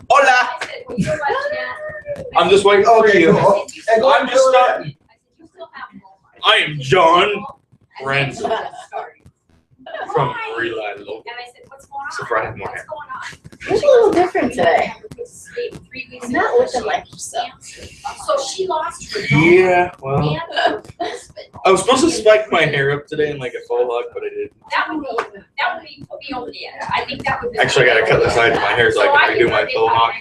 Hola. I'm just waiting for you. I'm just starting. I am John Renzo from Relight Local. Except for I have more hair. You look a little different today. You're not looking like yourself. So she lost her Yeah, well, and her husband. I was supposed to spike my hair up today in like a faux hawk, but I didn't. That would be put me over the edge. I think that would be. Actually, I gotta cut the sides of my hair so I can redo my faux hawk.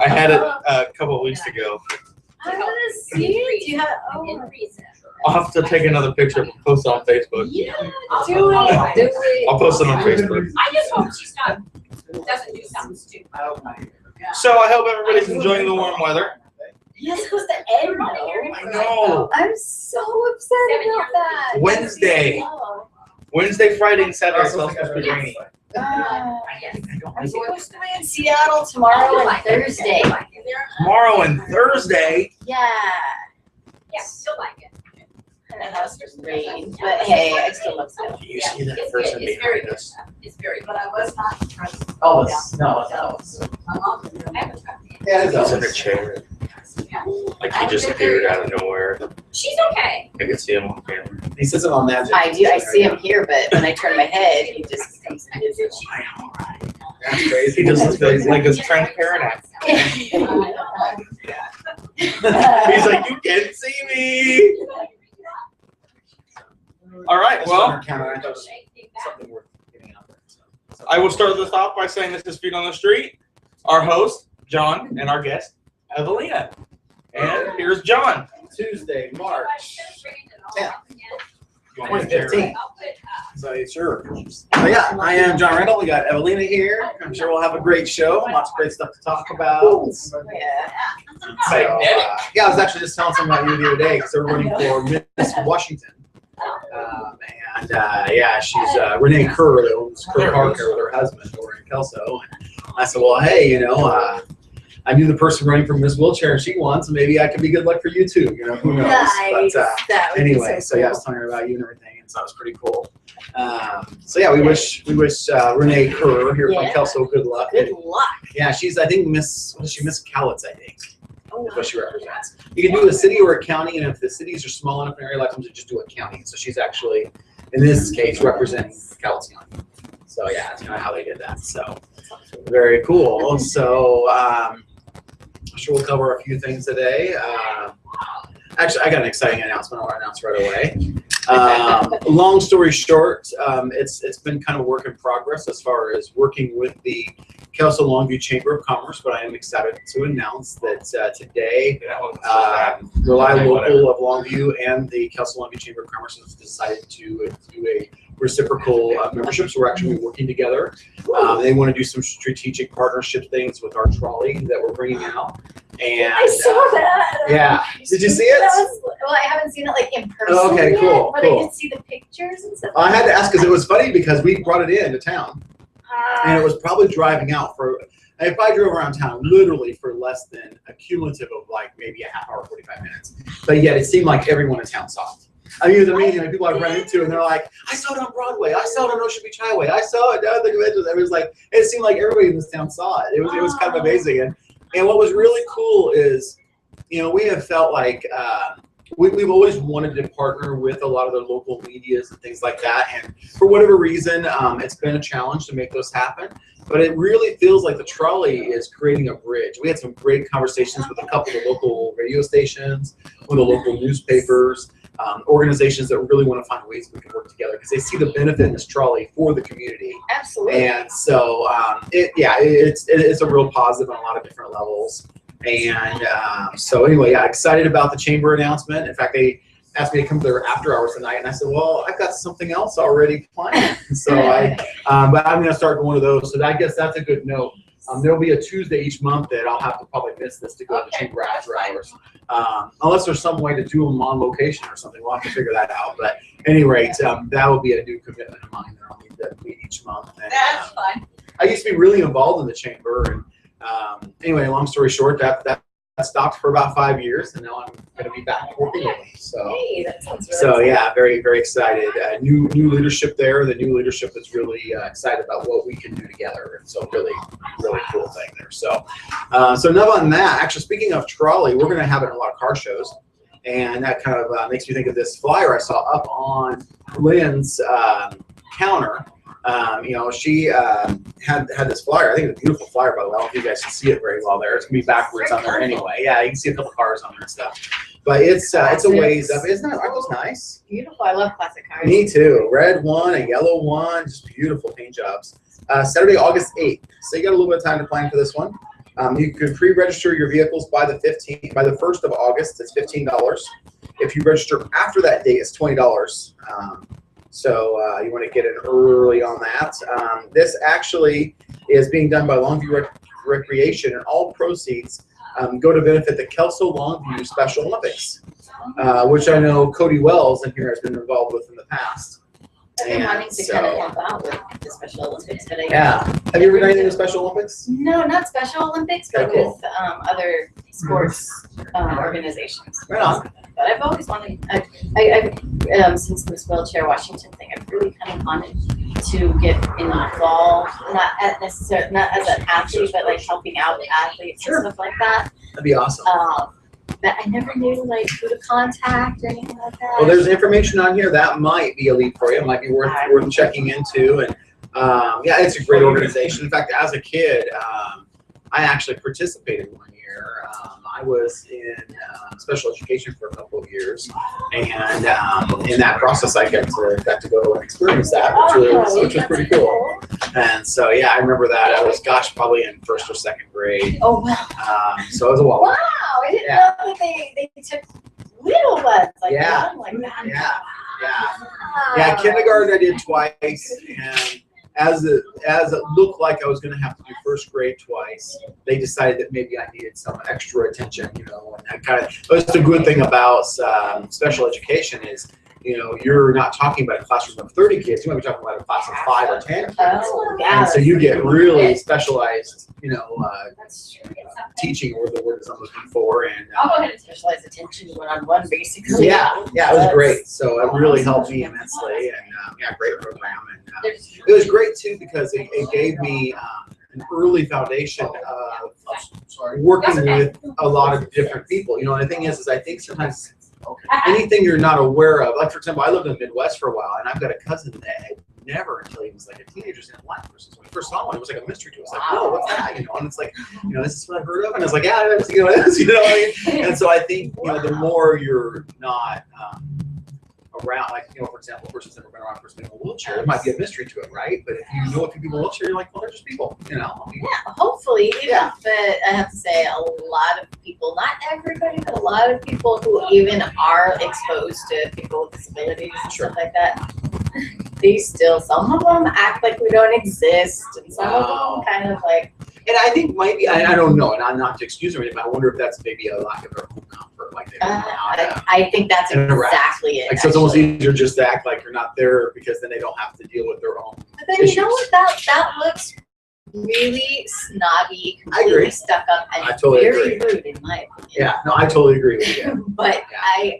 I had it a couple of weeks ago. I want to see it. Do you have? Oh, I'll have to take another picture and post it on Facebook. yeah, do it. Do it. I'll post it on Facebook. I just hope she's not, doesn't do something stupid. So I hope everybody's enjoying the warm weather. You're supposed to end though. I know. I'm so upset about that. Wednesday. Oh. Wednesday, Friday, and Saturday it's all supposed to be rainy. I'm supposed to be in Seattle tomorrow and Thursday. Tomorrow and Thursday. Yeah. Yeah, still like it. And the house was rain, but hey, I still love it. Do you see that It's person good. It's very behind good. us? It's very good. But I was not impressed. Oh, no. I haven't tried it. Yeah, He's in a chair. Like he just appeared out of nowhere. She's okay. I can see him on camera. He sits on that. I do. I see him here, but when I turn my head, he just comes and visits. That's crazy. He just looks like this transparent act. He's like, you can't see me. All right, well, Something worth getting out there. So. I will start this off by saying this is Feet on the Street. Our host, John, and our guest, Evelina. And here's John. Tuesday, March 10th, You want me to 2015. So sure. So yeah, I am John Randall. We got Evelina here. I'm sure we'll have a great show. Lots of great stuff to talk about. Yeah. So, yeah, I was actually just telling someone about you the other day because they're running for Miss Washington. Yeah, she's Renee Kerr, that owns Kerr Parker with her husband over in Kelso. And I said, well, hey, I knew the person running for Miss Wheelchair and she won, so maybe I could be good luck for you too. Who knows? Nice. But That would be anyway, so yeah, I was telling her about you and everything, and so that was pretty cool. So yeah, we wish Renee Kerr here from Yeah. Kelso good luck. Good luck. Yeah, she's I think Miss Cowlitz, I think. That's what she represents. You can do a city or a county, and if the cities are small enough in an area like them to just do a county. So she's actually, in this case, representing Cowlitz County. So yeah, that's kind of how they did that. So very cool. So I'm sure we'll cover a few things today. Actually, I got an exciting announcement I want to announce right away. Long story short, it's been kind of a work in progress as far as working with the Kelso Longview Chamber of Commerce, but I am excited to announce that today, Relight Local of Longview and the Kelso Longview Chamber of Commerce has decided to do a reciprocal membership, so we're actually working together. They want to do some strategic partnership things with our trolley that we're bringing out. And I saw that. yeah. Did you see it? Well, I haven't seen it like in person Okay, yet, cool, but cool. I did see the pictures and stuff. I had to ask because it was funny because we brought it into town. And it Uh, was probably driving out for, if I drove around town literally for less than a cumulative of like maybe a half hour, 45 minutes. But yet it seemed like everyone in town saw it. I mean, it was amazing. Like, people I've run into and they're like, I saw it on Broadway. I saw it on Ocean Beach Highway. I saw it down at the convention. It was like, it seemed like everybody in this town saw it. It was kind of amazing. And what was really cool is, we have felt like, we've always wanted to partner with a lot of the local medias and things like that. And for whatever reason, it's been a challenge to make those happen. But it really feels like the trolley is creating a bridge. We had some great conversations with a couple of local radio stations, with the local newspapers, organizations that really want to find ways we can work together because they see the benefit in this trolley for the community. absolutely. And so, it's a real positive on a lot of different levels. And so anyway, yeah, excited about the chamber announcement. In fact, they asked me to come to their after hours tonight, and I said, well, I've got something else already planned. So but I'm going to start going to those. So I guess that's a good note. There'll be a Tuesday each month that I'll have to probably miss this to go to the chamber after hours. Unless there's some way to do them on location or something. We'll have to figure that out. But at any rate, that will be a new commitment of mine that I'll need to meet each month. And, That's fun. I used to be really involved in the chamber, and anyway, long story short, that stopped for about 5 years, and now I'm going to be back working with them. So. Hey, that sounds really So yeah, very, very excited. New leadership there. The new leadership is really excited about what we can do together. And so really, really cool thing there. So, so enough on that. Actually, speaking of trolley, we're going to have it in a lot of car shows. And that kind of makes me think of this flyer I saw up on Lynn's counter. You know, she had this flyer. I think it's a beautiful flyer, by the way. I don't know if you guys can see it very well there. It's gonna be backwards on there anyway. Yeah, you can see a couple cars on there and stuff. But it's a ways up. Isn't that? Aren't those nice? beautiful. I love classic cars. Me too. Red one, a yellow one, just beautiful paint jobs. Saturday, August 8th. So you got a little bit of time to plan for this one. You can pre-register your vehicles by the 1st of August. It's $15. If you register after that date, it's $20. So you want to get in early on that. This actually is being done by Longview Recreation, and all proceeds go to benefit the Kelso Longview Special Olympics, which I know Cody Wells in here has been involved with in the past. I've been wanting to kind of help out with the Special Olympics today. Yeah. Have you ever done anything with Special Olympics? No, not Special Olympics, but Okay, cool. with other sports organizations. Right on. But I've always wanted, I've since this wheelchair Washington thing, I've really kind of wanted to get involved, not as an athlete, but like helping out athletes Sure. and stuff like that. That'd be awesome. But I never knew like who to contact or anything like that. Well, there's information on here that might be a lead for you. It might be worth checking into. And yeah, it's a great organization. In fact, as a kid, I actually participated one year. I was in special education for a couple of years, and in that process, I got to go and experience that, which was pretty cool. And so, yeah, I remember that. I was, gosh, probably in 1st or 2nd grade. Oh wow! So it was a while. Wow, I didn't know that they took little ones like Yeah. young like that. Yeah, yeah. Wow. Yeah, kindergarten I did twice, and as it looked like I was going to have to do 1st grade twice, they decided that maybe I needed some extra attention, you know, and that kind of, that's the good thing about special education is, you know, you're not talking about a classroom of 30 kids, you might be talking about a class of 5 or 10 kids. Oh, yeah. And so you get really specialized, you know, That's true. teaching, or the word is I'm looking for, and I'll go ahead and Specialized attention one-on-one basically. yeah, it was great. So it really helped me immensely, and yeah, great program. And it was great too because it gave me an early foundation of working with a lot of different people. You know, and the thing is I think sometimes anything you're not aware of, like for example, I lived in the Midwest for a while, and I've got a cousin that had never until he was like a teenager in life. When we first saw one, it was like a mystery to us. Like, whoa, what's that? You know, and it's like, you know, this is what I've heard of, and I was like, yeah, I see what it is. You know what I mean? And so I think, you know, the more you're not around, like, you know, for example, a person's never been around a person in a wheelchair, it might be a mystery to it, right? But if you know a few people in a wheelchair, you're like, well, they're just people, you know? Yeah, hopefully, Yeah. but I have to say a lot of people, not everybody, but a lot of people who even are exposed to people with disabilities and Sure. stuff like that, they still, some of them act like we don't exist, and some Wow. of them kind of like, And I think maybe, I don't know, and I'm not to excuse them, but I wonder if that's maybe a lack of their home comfort, like they don't know how to. I think that's interact. exactly it. Like, so it's almost actually. easier just to act like you're not there, because then they don't have to deal with their own. But then you know issues. what, that looks really snobby, I agree. completely stuck up, and I totally very agree. rude in my opinion. Yeah, no, I totally agree with you. But Yeah.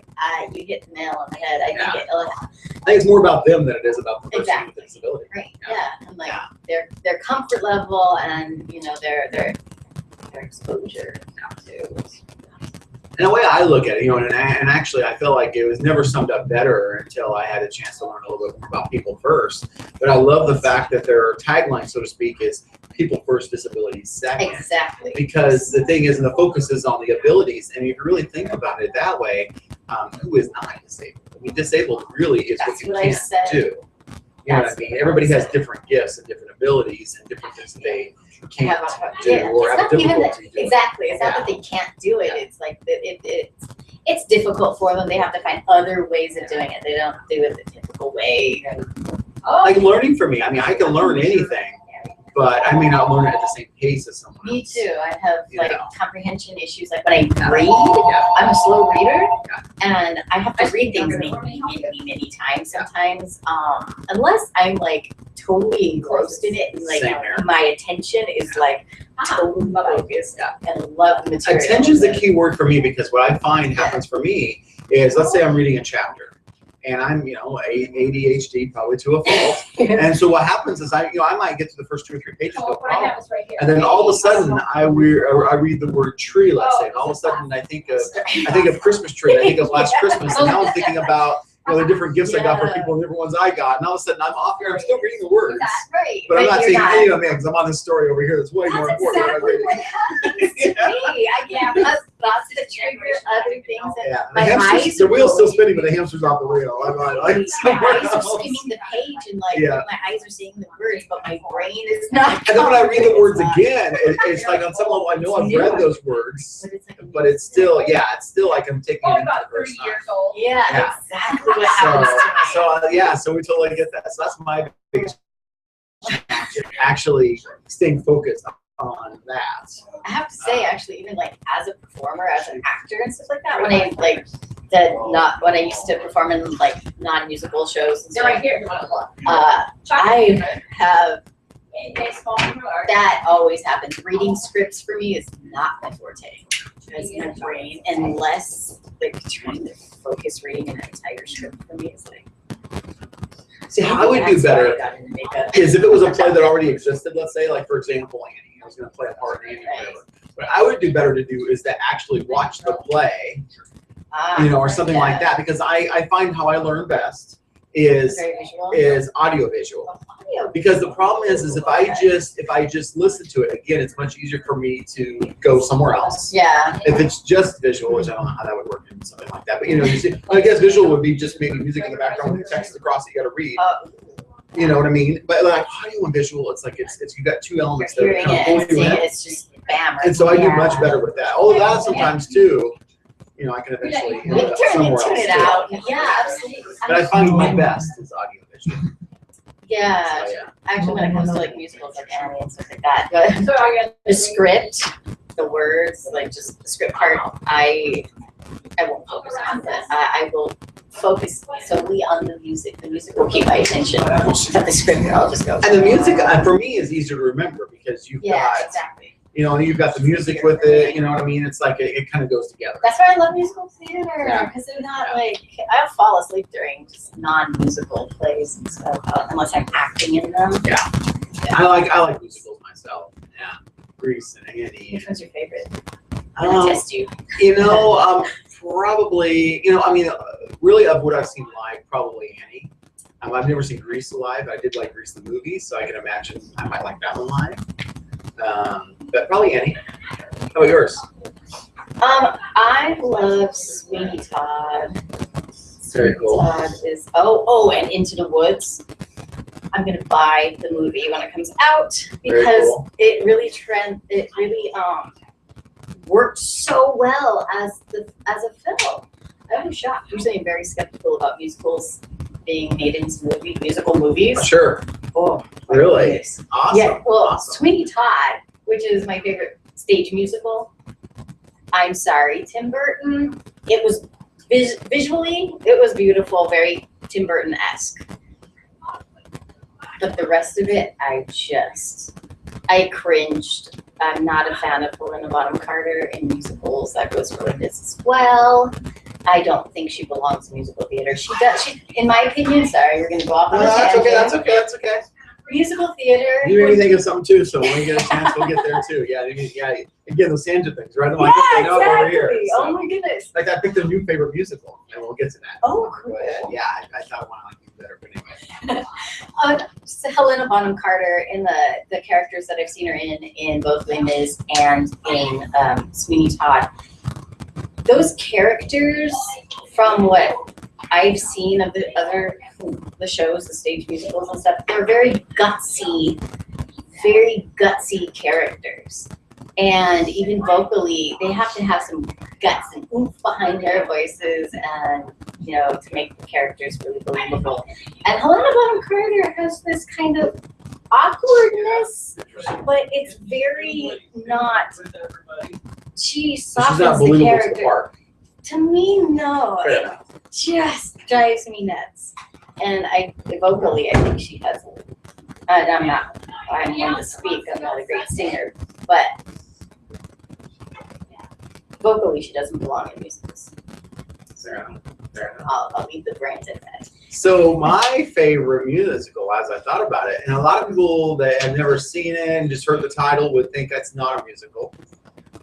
you hit the nail on the head. I Yeah. think I think it's more about them than it is about the person with Exactly. the disability. right, Yeah. yeah, and like Yeah. their comfort level and you know their exposure to. And the way I look at it, you know, and actually I feel like it was never summed up better until I had a chance to learn a little bit more about People First. But I love the fact that their tagline, so to speak, is People First, Disabilities Second. Exactly. Because the thing is, and the focus is on the abilities, and if you really think about it that way, who is not disabled? I mean, disabled really is That's what you what I can't said. do. You know what I That's mean? what I Everybody has said. different gifts and different abilities and different things that they can't do Yeah, or it's have not even that, difficulty doing. exactly. It's not that they can't do it. It's like it's difficult for them. They have to find other ways of doing it. They don't do it the typical way. Oh, Like learning for me, I mean, I can learn anything, but I may not learn it at the same pace as someone else. Me too. I have You like know. comprehension issues. Like when I read, I'm a slow reader, and I have to read things many times sometimes. Unless I'm like totally engrossed in it, and like Same here. my attention is like totally focused, and I love the material. Attention is the key word for me, because what I find happens for me is, let's say I'm reading a chapter and I'm, ADHD probably to a fault. And so what happens is I might get to the first 2 or 3 pages, no Oh, what I problem. have is right here. And then all of a sudden I read the word tree, let's say, and all of a sudden I think of Christmas tree, and I think of last Christmas, and now I'm thinking about the different gifts I got for people and different ones I got, and all of a sudden I'm off here, I'm still reading the words. Right. But I'm not you're saying any of them, because I'm on this story over here that's way more That's important. exactly what happens to me. That's the trigger other things that Yeah, my eyes the are wheel's still going. spinning, but the hamster's off the wheel. I'm like my somewhere eyes are else. skimming the page, and like Yeah. my eyes are seeing the words, but my brain is not. And then when I read the words It's not. again, it's like on some level I know I've read those words, But it's like, but it's still like I'm taking Oh, it in about for the 30 first time. years old. Yeah, Yeah. exactly what happens to me. So we totally get that. So that's my biggest challenge, actually staying focused on that. I have to say, actually, even like as a performer, as an actor and stuff like that, when I used to perform in like non-musical shows and They're stuff, right here. You want to look? I have Baseball. that always happens. Reading scripts for me is not my forte. Because my brain, unless like trying to focus reading an entire script for me is like. See, how I would do That's why better I got into makeup. is if it was a play that already existed, let's say, like for example, Annie. I was going to play a part in Annie or whatever. What I would do better to do is to actually watch the play, or something like that, because I find how I learn best is Very visual. audio visual. Audio. Because the problem is if I just listen to it again, it's much easier for me to go somewhere else. Yeah. If it's just visual, which I don't know how that would work in something like that, but you see, I guess visual would be just maybe music in the background with text across that you got to read. You know what I mean? But like audio and visual, it's like it's you got two elements that Hearing kind it of and pull you seeing in. it, it's just bam. Right And so I do there. much better with that. Although that sometimes too, I can eventually You can somewhere tune else it too. out. Yeah, absolutely. But I find my best is audio visual. Yeah, So, yeah. actually, when it comes to like musicals, like Annie and stuff like that, but So are you? the script, the words, like just the script part, I won't focus on that. I will focus solely on the music. The music will keep my attention, but the script, I'll just go. And the music for me is easier to remember because you've Yeah, got exactly. you've got the music with it. You know what I mean? It's like it kind of goes together. That's why I love musical theater, Yeah. because they're not like, I'll fall asleep during just non-musical plays and stuff, unless I'm acting in them. I like musicals myself. Yeah, Grease and Annie. Which one's your favorite? I'm gonna test you. Probably. Really of what I've seen live, probably Annie. I've never seen Grease live. I did like Grease the movie, so I can imagine I might like that one live. But probably Annie. How about yours? I love Sweeney Todd. Very cool. Todd is and Into the Woods. I'm gonna buy the movie when it comes out Very because cool. it really worked so well as a film. I was shocked. Usually I'm very skeptical about musicals being made into musical movies. Sure. Oh, Really? yes. Awesome. Yeah, well, Awesome. Sweeney Todd, which is my favorite stage musical. I'm sorry, Tim Burton. It was visually, it was beautiful, very Tim Burton-esque. But the rest of it, I cringed. I'm not a fan of Helena Bonham Carter in musicals. That goes for this as well. I don't think she belongs in musical theater. She does. In my opinion, sorry, we're gonna go off on a That's tangent. okay. That's okay. That's okay. Musical theater. You made me think of something too, so when we get a chance, we'll get there too. Yeah, again, those tangent things, right? I'm like, okay, no, over here. exactly. So, Oh my goodness. like, I picked a new favorite musical, and we'll get to that. Oh, cool. But, yeah, I thought I wanted to do better, but anyway. So Helena Bonham Carter in the characters that I've seen her in both Les Mis and in Sweeney Todd. Those characters, from what I've seen of the shows, the stage musicals and stuff, they're very gutsy characters. And even vocally, they have to have some guts and oomph behind their voices and, to make the characters really believable. And Helena Bonham Carter has this kind of awkwardness, but it's very not. She So she's not softens the believable to the character. part. To me, no. Fair It enough. just drives me nuts. And vocally, I think she has. I'm one to speak. I'm not a great singer, but vocally, she doesn't belong in musicals. Fair enough. Fair enough. I'll leave the brand at that. So my favorite musical, as I thought about it, and a lot of people that have never seen it and just heard the title would think that's not a musical,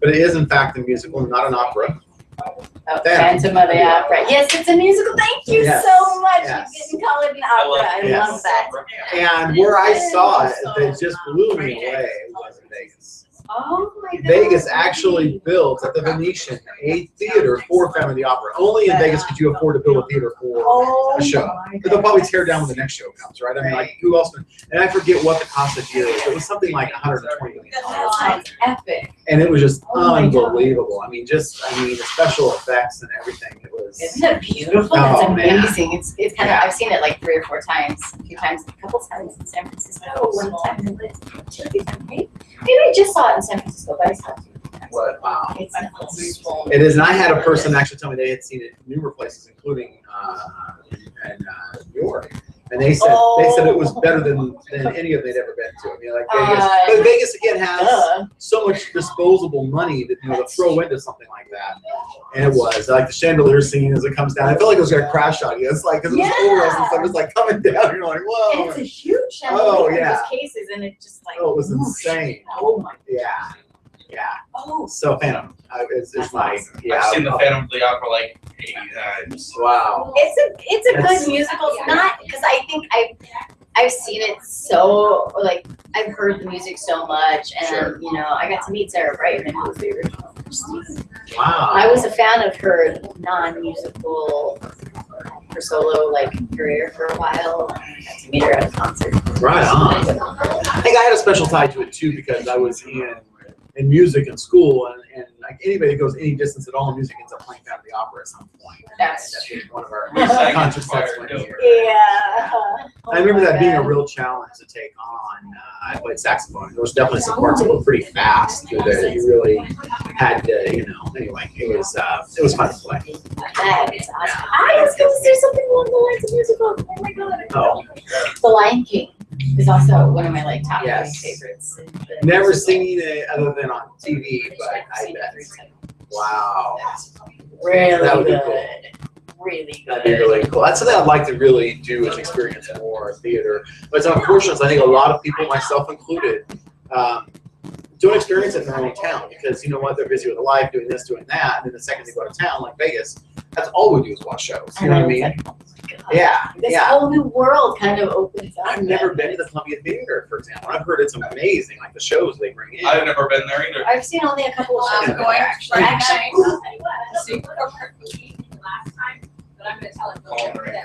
but it is in fact a musical, not an opera. Oh, Phantom. Phantom of the Opera. Yes, it's a musical. Thank you Yes, so much. yes. You didn't call it an opera. I Yes. love that. And where I saw it, that just blew me away was in Vegas. Oh my God. Vegas actually built at the Venetian a theater for Phantom of the Opera. Only in Vegas could you afford to build a theater for a show. But they'll probably tear down when the next show comes, right? I mean, like, who else? And I forget what the cost of year was. It was something like $120 million. That sounds epic. And it was just Oh my God. unbelievable. I mean, the special effects and everything. It was. Isn't it beautiful? Oh, It's man. amazing. It's kind of, I've seen it like 3 or 4 times, a couple times in San Francisco, one time in Lisbon. Maybe I just saw it in San Francisco, but I saw it 2 times. What? Wow. It's nice. It is, and I had a person actually tell me they had seen it in numerous places, including in New York, and they said it was better than any of they'd ever been to. I mean, like Vegas, but Vegas again has so much disposable money that to throw into something like that, and it was like the chandelier scene as it comes down. I felt like it was gonna crash on you. It's like because it was oil and stuff, it's like coming down. You're like, whoa! And it's a huge chandelier Oh, in yeah. those cases, and it just like. Oh, it was whoosh. insane. Oh my. Yeah, yeah. Oh. So Phantom is That's my awesome. I've seen the Phantom of the Opera like 80 times. Wow. It's a That's- good musical. It's not because I think I've seen it so like I've heard the music so much, and Sure. you know I got to meet Sarah Brightman, who was the original first season. Wow. I was a fan of her non-musical, her solo like career for a while. I got to meet her at a concert. Right on. I think I had a special tie to it too because I was in music in school, and like anybody that goes any distance at all in music ends up playing Phantom of the Opera at some point. That's That's one of our Second concerts choir, that's one no. year. Yeah. I remember that being a real challenge to take on. I played saxophone. There was definitely some parts that were pretty fast that you really had to, anyway, it was fun to play. That is awesome. I was going to say something along the lines of musical. Oh my god. Oh. The Lion King is also one of my like top 3 Yes. favorites. Never seen it other than on TV, but I bet. Wow. Really That would be good. cool. Really That'd be good. really cool. That's something I'd like to really do is experience more theater. But it's unfortunate. I think a lot of people, myself included, don't experience it in their own town because you know what? They're busy with life, doing this, doing that, and then the second they go to town, like Vegas, that's all we do is watch shows. You know what I mean? It's like, oh my God. Yeah, This yeah. whole new world kind of opens up. I've never been to the Columbia Theater, for example. I've heard it's amazing, like the shows they bring in. I've never been there either. I've seen only a couple of shows. I'm going actually. Last time, but I'm gonna tell it.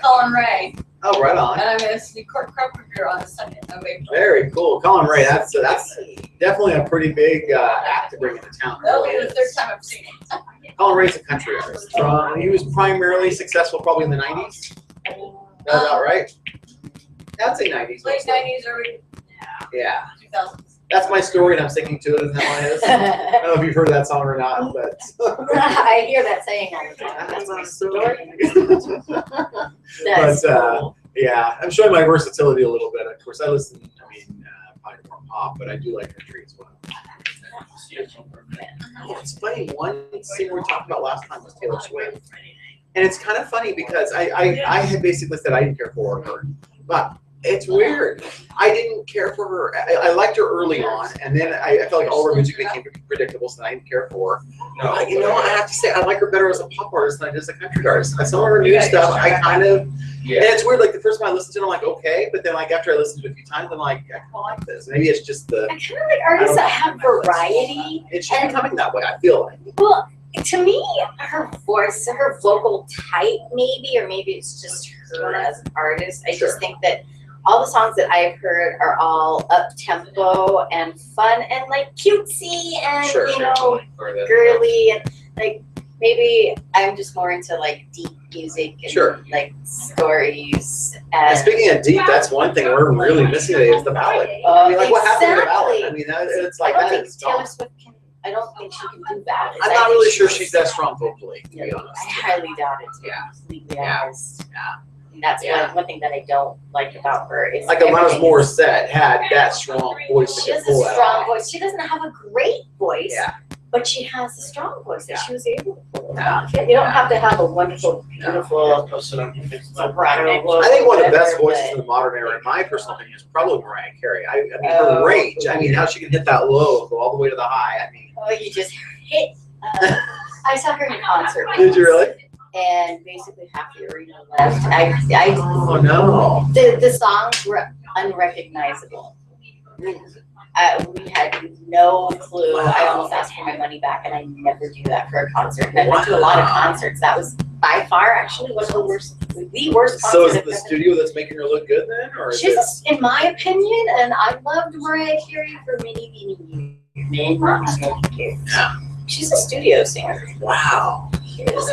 Colin Ray, Oh, right on. and I'm gonna see Kurt Carpenter on the 2nd of April. Very cool. Colin Ray, that's definitely a pretty big act to bring into town. It That'll really be the is. 3rd time I've seen it. Colin Ray's a country artist. He was primarily successful probably in the 90s. Is that about right? I'd say 90s. Late mostly. 90s, early Yeah. 2000s. That's my story and I'm sticking to it. Isn't that what it is? I don't know if you've heard that song or not, but. I hear that saying all the time. That's my story. That's cool. Yeah, I'm showing my versatility a little bit. Of course, I listen, probably more pop, but I do like country as well. Oh, it's funny, one singer we talked about last time was Taylor Swift. And it's kind of funny because I had basically said I didn't care for her, but it's weird. I didn't care for her. I liked her early on, and then I felt like all her music became predictable, so I didn't care for her. No, But, I have to say, I like her better as a pop artist than I did as a country artist. Some of her new stuff, I kind of, and yeah. it's weird, like the first time I listened to it, I'm like, okay, but then like after I listened to it a few times, I'm like, I kind of like this. Maybe it's just I kind of like artists that have variety. it's just becoming that way, I feel like. Well, to me, her voice, her vocal type, maybe, or maybe it's just her as an artist. I Sure. just think that all the songs that I've heard are all up tempo and fun and like cutesy and Sure, you sure. know Or the- girly and like maybe I'm just more into like deep music and Sure. like stories. And speaking of deep, that's one thing we're really missing today is the ballad. I mean, like what happened to the ballad? I mean, it's like I don't that think is Taylor gone. Swift can. I don't think she can do ballads. I'm I not think really sure she's that strong vocally, to be honest. I highly doubt it. Too. Yeah. Completely Yeah. honest. Yeah. And that's Yeah. one thing that I don't like about her is Like Alanis everything- Morissette had that strong voice She to has pull a that strong off. voice. She doesn't have a great voice, Yeah. but she has a strong voice that Yeah. she was able to pull it Yeah. off. You don't have to have a wonderful, beautiful soprano. I think one of the best whatever, voices in the modern era, in my personal opinion, is probably Mariah Carey. I mean, Oh. her range. I mean, how she can hit that low, go all the way to the high. I mean, Oh, you just hit. I saw her in concert. did you really? And basically half the arena left. Oh no. The songs were unrecognizable. We had no clue. I almost asked for my money back, and I never do that for a concert. And I went to a lot of concerts. That was by far actually one of the worst concert. So is it I've the ever- studio that's making her look good then, or is She's, it? in my opinion, and I loved Mariah Carey for many years. Yeah. She's a studio singer. Wow. She is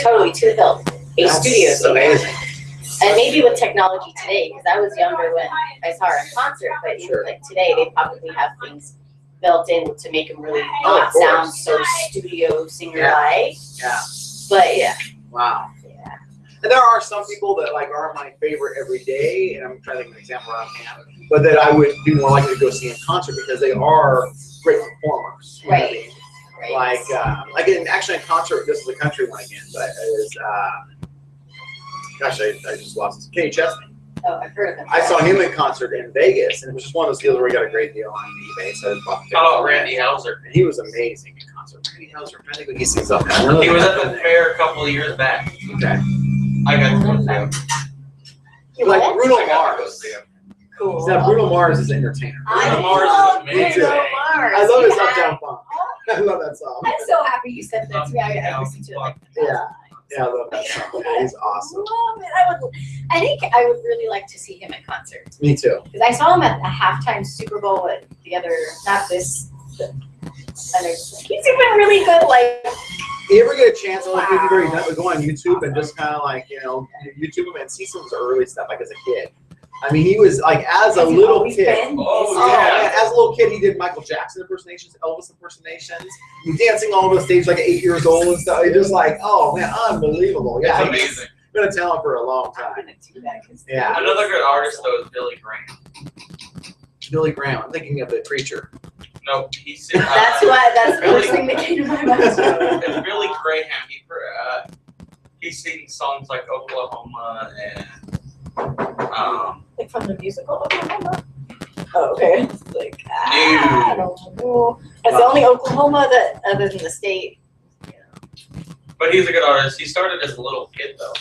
totally to the hilt. A studio That's singer. amazing. And maybe with technology today, because I was younger when I saw her in concert, but even Sure. like today, they probably have things built in to make them really Oh, of not sound course. so studio singer-like. Yeah. But yeah, Wow. yeah. And there are some people that like are my favorite every day, and I'm trying to think of an example around hand, but that I would be more likely to go see in concert because they are great performers. You know what I Right. mean? Right. Like actually in concert, this is a country one again, but it is, gosh, I just lost it. Kenny Chesney. Oh, I've heard of them. I saw him in concert in Vegas, and it was just one of those deals where he got a great deal on eBay, so I bought the How about ticket. Randy Hauser? And he was amazing in concert. Randy Hauser, I think he sings up. He was at the fair a couple of years back. Okay. I got to go see him. You Like what? Bruno I got to go Mars. see him. Cool. Now Bruno Mars is an entertainer. I Bruno Mars is love amazing. Bruno Mars. I love his Yeah. Uptown Funk. I love that song. I'm so happy you said that to me. I listened to it like Yeah. Yeah, I love that song. Yeah, he's awesome. Love it. I think I would really like to see him in concert. Me too. Because I saw him at a halftime Super Bowl at the other, not this, the other. He's even really good, like, You ever get a chance, like if you've already done it, go on YouTube and just kind of like, YouTube him and see some of his early stuff, like as a kid. I mean, he was like, as a has he little always kid. been? Oh, Oh, yeah. man, as a little kid, he did Michael Jackson impersonations, Elvis impersonations, dancing all over the stage like at 8 years old and stuff. He's just like, oh man, unbelievable. It's Yeah, amazing. he's been a talent for a long I'm time. gonna do that. 'Cause Yeah. Another good artist though is Billy Graham. Billy Graham, I'm thinking of the preacher. No, he's That's the Billy- first thing that came to my mind. It's Billy Graham. He sings songs like Oklahoma and Like from the musical Oklahoma? Oh, okay. It's like, I don't know. That's the only Oklahoma that, other than the state. but he's a good artist. He started as a little kid though,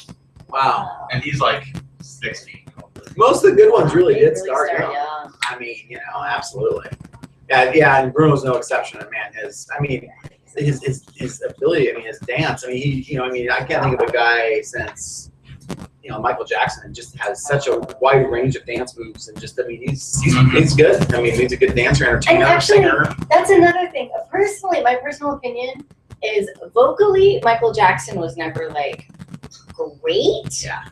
Wow. and he's like 60. Most of the good ones really They did start young. young. I mean, absolutely. Yeah, and Bruno's no exception. Man, his ability, his dance. I can't think of a guy since, Michael Jackson, and just has such a wide range of dance moves, and just, he's good. He's a good dancer, entertainer, actually- singer. That's another thing. Personally, my personal opinion is vocally, Michael Jackson was never like great. Yeah.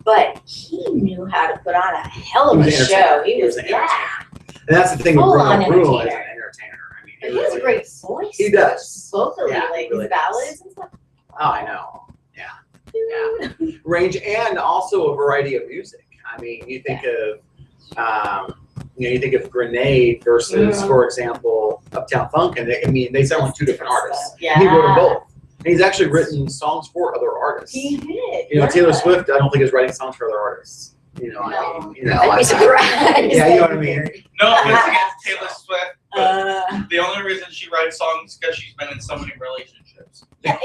But he knew how to put on a hell of He a was an show. entertainer. He He was, was an yeah. And that's the thing with Full-on Bruno. Bruno is an entertainer. entertainer. But he has a great voice. He does. Vocally, Yeah, he like really his does. ballads and stuff. Oh, I know. Yeah. Range and also a variety of music. You think of, you think of Grenade versus, for example, Uptown Funk, and they sound like two different artists. Yeah. And he wrote them both. And he's actually written songs for other artists. He did. Taylor Swift, I don't think is writing songs for other artists. I'd be like- surprised. Yeah, you know what I mean. No, it's against Taylor Swift. But Uh, the only reason she writes songs is because she's been in so many relationships. yeah,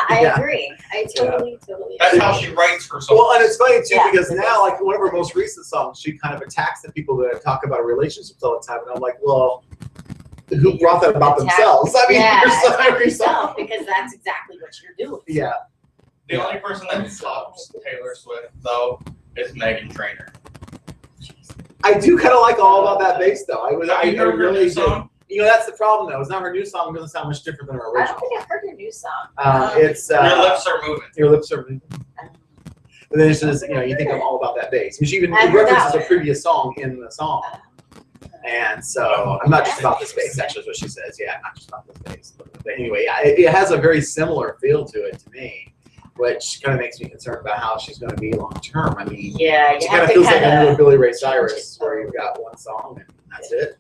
I Yeah. agree. I totally That's agree. how she writes her songs. Well, and it's funny too Yeah. because now, like one of her most recent songs, she kind of attacks the people that talk about relationships all the time, and I'm like, well, who brought that about Attack- themselves? Yeah, yourself, attack every yourself, song. because that's exactly what you're doing. Yeah, The only person that tops Taylor Swift though is Meghan Trainor. I do kind of like all about that bass though. I Have you heard her really new did. song? You know, that's the problem though. It's not her new song. It doesn't sound much different than her I don't original. think I've heard your new song. It's Your lips are moving. Your lips are moving. And then it's just, you know, you think I'm all about that bass. And she even I heard that references a one. previous song in the song. And so I'm not just about this bass, actually, is what she says. Yeah, I'm not just about this bass. But anyway, yeah, it has a very similar feel to it to me, which kind of makes me concerned about how she's going to be long term. I mean, Yeah, she you kind have of to feels like a kind new of. Billy Ray Cyrus, where you've got one song and that's it.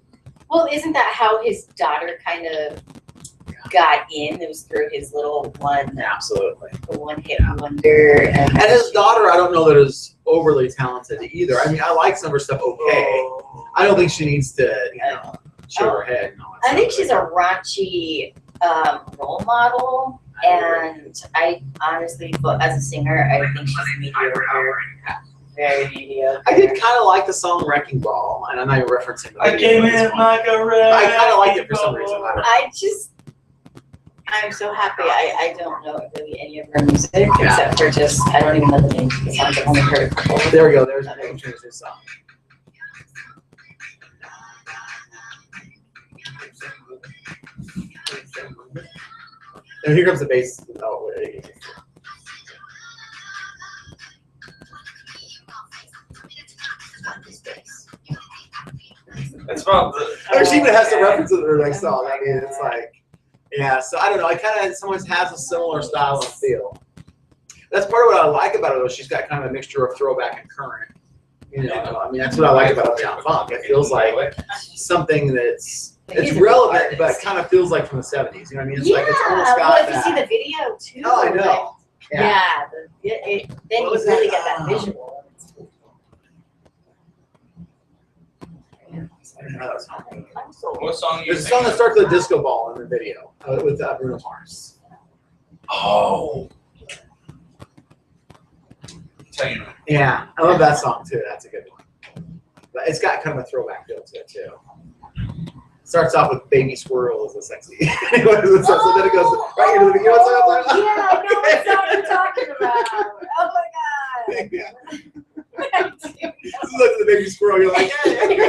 Well, isn't that how his daughter kind of got in? It was through his little one hit wonder. And his daughter, I don't know that is overly talented either. I mean, I like some of her stuff okay. I don't think she needs to, you know, show her head and all that I think stuff. she's a raunchy role model, and I honestly, but as a singer, I think she's mediocre, very mediocre. I did kind of like the song Wrecking Ball, and I'm not even referencing the I video came at this in point. like a red. I kind of liked it for some reason. I don't know. I'm so happy. I don't know really any of her music except for just I don't even know the names of the songs. I've only heard a couple. There we go. There's Megan Trainor's song. And here comes the bass. Oh, wait. It's about the. Or she even has some references to her next song. I mean, it's like, yeah. So I don't know. I kind of sometimes has a similar style and feel. That's part of what I like about her, though. She's got kind of a mixture of throwback and current. You know, I mean, that's what I like about Uptown Funk. It feels like something that's it's relevant, but it kind of feels like from the '70s. You know what I mean? It's like it's almost got well, if you that. see the video too. Oh, I know. Then you really get that visual. What song you There's a song that starts with a disco ball in the video with Bruno Mars. Oh. Tell you. Yeah, I love that song too. That's a good one. But it's got kind of a throwback feel to it too. Starts off with "Baby Squirrel" is a sexy. So then it goes right into the video. Yeah, I know what song you're talking about. Oh my god. Yeah. This is like the baby squirrel. You're like, hey. I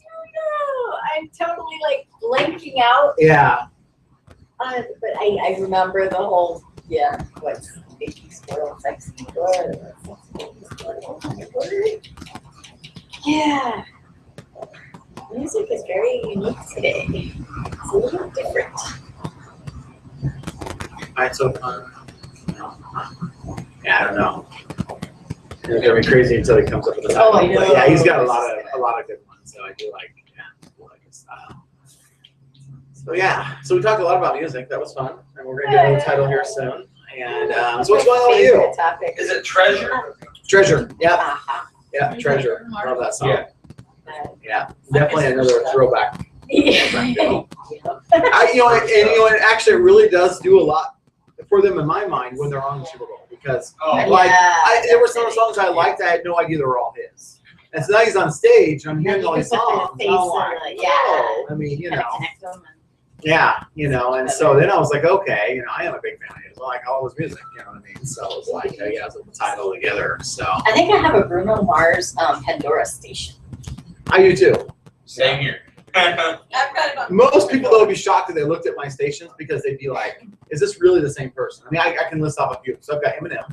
don't know. I'm totally like blanking out. Yeah. But I remember the whole what's baby squirrel, sexy squirrel. Yeah. Music is very unique today. It's a little different. Alright, so yeah, I don't know. It's gonna be crazy until he comes up with the title. Oh, I know. But yeah, he's got a lot of good ones. So I do like his style. So yeah, so we talked a lot about music. That was fun, and we're gonna get a new title here soon. And so what's going on with you? Favorite topic. Is it Treasure? Treasure. Yeah, Uh-huh. yeah, Treasure. Love that song. Yeah. Yeah, definitely another throwback. Yeah. And actually, it really does do a lot for them in my mind when they're on the Super Bowl because like there were some songs I liked. I had no idea they were all his. And so now he's on stage and I'm hearing all these songs. And I'm like, oh, I mean, you know, yeah, you know, and so then I was like, okay, you know, I am a big fan of his. I like all his music, you know what I mean? So it was like, yeah, I put the title together. So I think I have a Bruno Mars Pandora station. I do too. Same here. I've got about. Most people though would be shocked if they looked at my stations because they'd be like, "Is this really the same person?" I mean, I can list off a few. So I've got Eminem,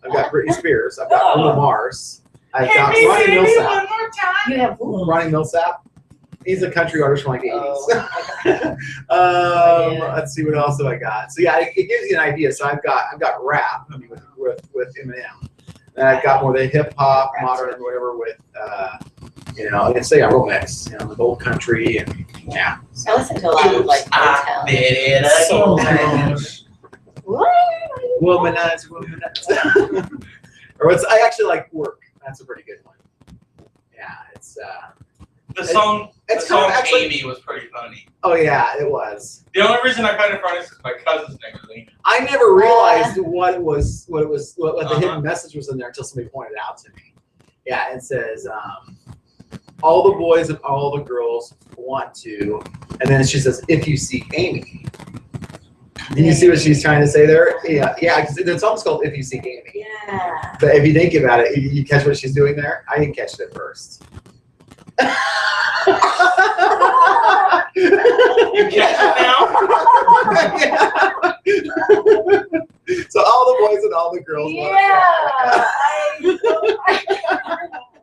I've got Britney Spears, I've got Bruno Mars, I've got Ronnie Millsap. You have who? Ronnie Millsap, he's a country artist from like the Oh. 80s. Let's see what else have I got. So yeah, it gives you an idea. So I've got rap. I mean, with Eminem, and I've got more the hip hop, modern, whatever with. You know, I can say I romance, you know, the old country and yeah. I listen to a lot of like Motown. What? Womanizer. Or what's I actually like Work. That's a pretty good one. Yeah, it's The song kind of actually- Amy was pretty funny. oh yeah, it was. The only reason I kind of found it is my cousin's name is Amy. I never realized what the hidden message was in there until somebody pointed it out to me. Yeah, it says all the boys and all the girls want to, and then she says, if you see Amy. Can you see what she's trying to say there? Yeah, because the song's called If You Seek Amy. Yeah. But if you think about it, you catch what she's doing there? I didn't catch it at first. You catch it now? So all the boys and all the girls. want it.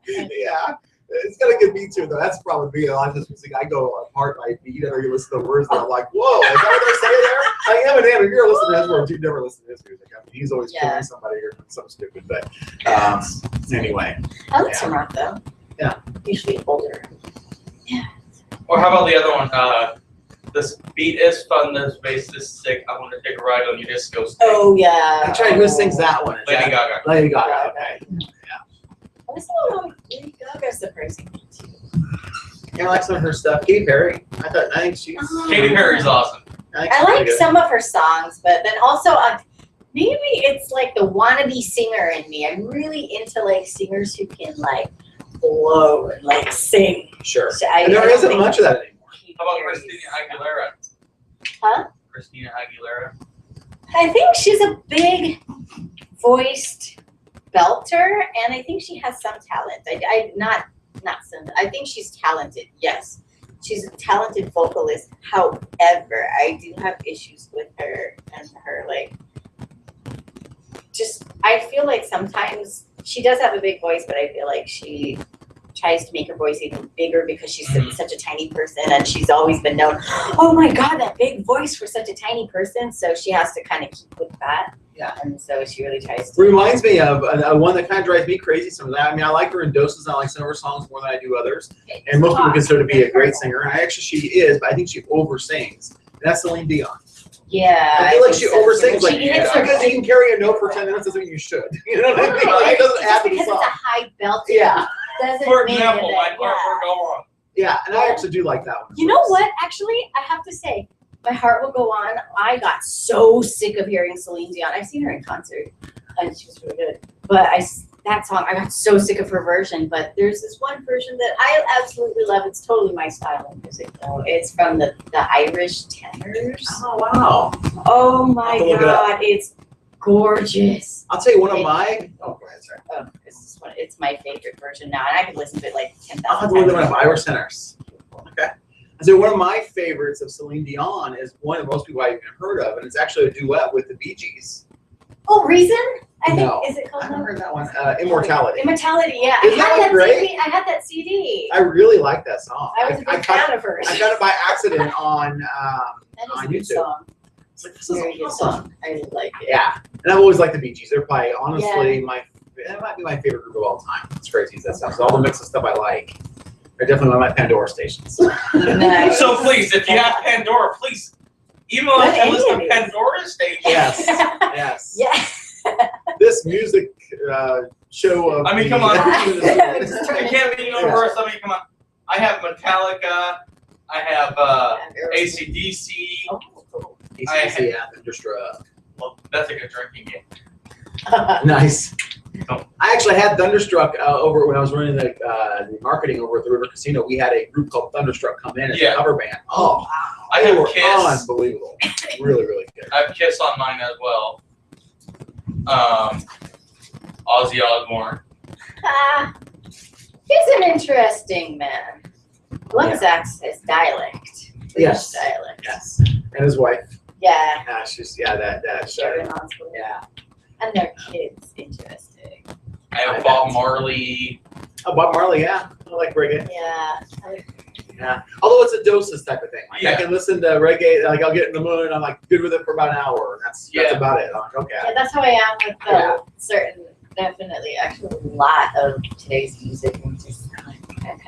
Yeah. It's got a good beat to it though. That's probably me. A lot of this music, I go apart by beat, and you listen to the words, and I'm like, whoa, is that what they're saying there? Like Eminem, if you're listening to his words, you've never listened to his music. I mean, he's always killing somebody or something stupid. But anyway. I like some rock though. Yeah. Usually older. Or how about the other one? This beat is fun, this bass is sick. I want to take a ride on your disco stick. Oh yeah. I'm trying who sings that one. Is Lady that- Gaga. Lady Gaga. Okay. Lady Gaga's surprising me too. Yeah, I like some of her stuff. Katy Perry. I think she's. Katy Perry's awesome. I like some of her songs, but then also maybe it's like the wannabe singer in me. I'm really into like singers who can like blow and like sing. Sure. So And there isn't much of that anymore. How about Christina Aguilera? Huh? Christina Aguilera. I think she's a big voiced belter, and I think she has some talent. I think she's talented. Yes, she's a talented vocalist. However, I do have issues with her and her like. Just I feel like sometimes she does have a big voice, but I feel like she tries to make her voice even bigger because she's such a tiny person, and she's always been known. Oh my God, that big voice for such a tiny person. So she has to kind of keep with that. Yeah. And so she really tries to. Reminds me of one that kind of drives me crazy. Some of that. I mean, I like her in doses. And I like some of her songs more than I do others. And most people consider her to be a great singer. And actually, she is, but I think she oversings. And that's Celine Dion. Yeah. I feel like she think so, too. oversings. Like, She hits her because you can carry a note for 10 minutes doesn't mean you should. You know what I mean? Like, it doesn't add Just to the because song. it's a high belt. Yeah. Doesn't For mean example, that, my heart will go on. Yeah, and I actually do like that one. You know what? Actually, I have to say, My Heart Will Go On. I got so sick of hearing Celine Dion. I've seen her in concert, and she was really good. But that song, I got so sick of her version. But there's this one version that I absolutely love. It's totally my style of music, though. It's from the Irish Tenors. Oh, wow. Oh my I'll have to look it up. God, it's gorgeous. I'll tell you one of my. Oh, go ahead, sorry. Oh, it's my favorite version now, and I can listen to it like 10,000 I'll have times. to look at one of Irish Tenors. Okay. So one of my favorites of Celine Dion is one that most people haven't even heard of, and it's actually a duet with the Bee Gees. Oh, Reason? I think No, is it called? I haven't heard that one. Immortality. Immortality, yeah. Isn't that one great? CD. I had that CD. I really like that song. I was a big fan of hers. I got it by accident on That is on a good YouTube. song. It's like, this is Very good awesome. song. I really like it. Yeah, and I've always liked the Bee Gees. They're probably honestly that might be my favorite group of all time. It's crazy that stuff. So all the mix of stuff I like. They're definitely one of my Pandora stations. Nice. So please, if you have Pandora, please email us a list of Pandora stations. Yes, yes. Yeah. This music show of. I mean, come on. Just turn It can't be universal. I mean, come on. I have Metallica. I have AC/DC. Oh, cool. ACDC, yeah, Thunderstruck. Well, that's a good drinking game. Nice. Oh. I actually had Thunderstruck over when I was running the marketing over at the River Casino. We had a group called Thunderstruck come in as a cover band. Oh, I they have were Kiss. unbelievable. Really, really good. I have Kiss on mine as well. Ozzy Osbourne. He's an interesting man. Loves his dialect. Yes. Dialect. Yes. And his wife. Yeah. She's that. Sharon Osbourne. Yeah. And their kids, interesting. I have Bob Marley. Oh, Bob Marley, yeah. I like reggae. Yeah. Yeah. Although it's a doses type of thing. Like I Yeah. can listen to reggae, like I'll get in the mood and I'm like good with it for about an hour. That's about it. I'm like, okay. Yeah, that's how I am with definitely, actually a lot of today's music. I'm just kind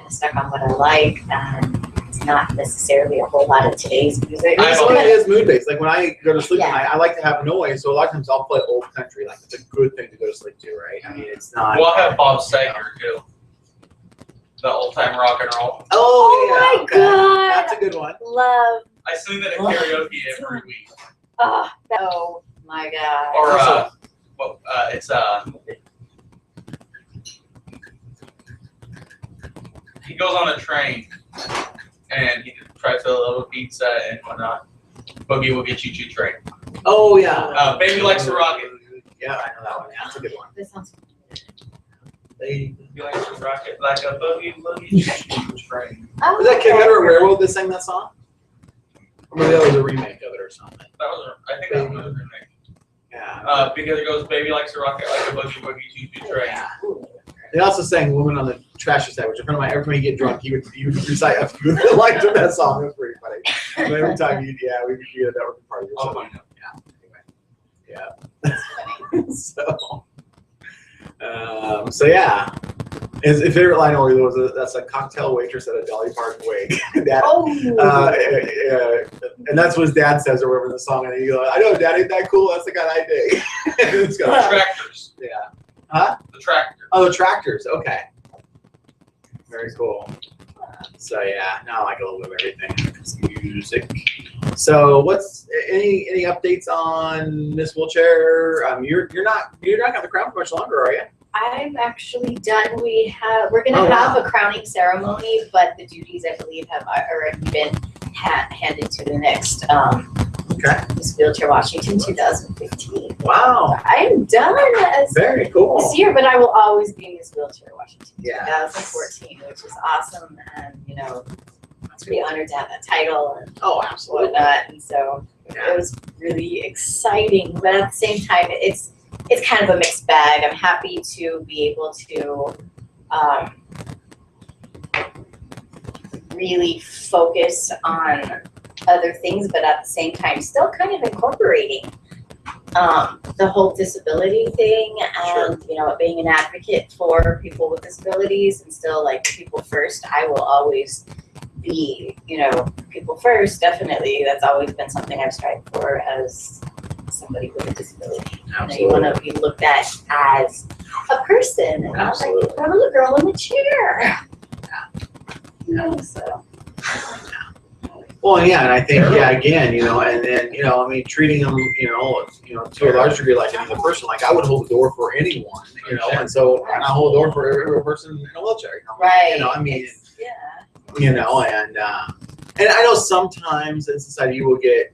of stuck on what I like, and it's not necessarily a whole lot of today's music. Some of it is mood based. Like when I go to sleep Yeah. at night, I like to have noise. So a lot of times I'll play old country. Like it's a good thing to go to sleep to, right? I mean, it's not. Well, I have Bob Seger too. The old time rock and roll. Oh, yeah. my Okay. God. That's a good one. Love. I sing that at karaoke every week. Oh my God. Or it's he goes on a train and he tries to deliver pizza and whatnot. Boogie will get you to train. Oh yeah. Baby likes to rock it. Yeah, I know that one. Yeah, that's a good one. This sounds They Be like a rocket, like a boogie train. Oh, was that Kid okay. Ever Railroad that sang that song? Or maybe that was a remake of it or something. That was, I think that was a remake. Yeah. Because it goes, baby likes to rock it like a boogie choo train. Yeah. They also sang "Woman on the Trashy Side," which a friend of mine, every time he get drunk, he would recite a few lines of that song. It was pretty funny. But every time we would be at a networking party or I'll something. find out. Yeah. Anyway. So yeah. His favorite line always was, "That's a cocktail waitress at a Dolly Parton wig." That, Oh. and that's what his dad says or whatever in the song. And he goes, "I know, Dad ain't that cool. That's the guy I dig." It's The got- tractors. yeah. Huh? The tractor. Oh, the tractors. Okay. Very cool. So yeah, now I like a little bit of everything. It's music. So what's any updates on Miss Wheelchair? You're not got the crown for much longer, are you? I'm actually done. We're gonna Oh, have wow. a crowning ceremony, but the duties I believe have already been handed to the next Okay. Miss Wheelchair Washington 2015. Wow. I'm done as Very cool. this year, but I will always be Miss Wheelchair Washington Yeah. 2014, which is awesome, and That's to be cool. honored to have that title and Oh, absolutely. whatnot, and so Yeah. it was really exciting. But at the same time, it's kind of a mixed bag. I'm happy to be able to really focus on other things, but at the same time, still kind of incorporating the whole disability thing and being an advocate for people with disabilities and still like people first. I will always be people first. Definitely, that's always been something I've strived for as somebody with a disability. You want to be looked at as a person and not like Absolutely. a little girl in a chair. So. Well, yeah, and I think, again, and then, I mean, treating them, to a large degree like any other person, like I would hold the door for anyone, and so and I hold the door for every person in a wheelchair, Right. I mean, It's- yeah. And I know sometimes in society you will get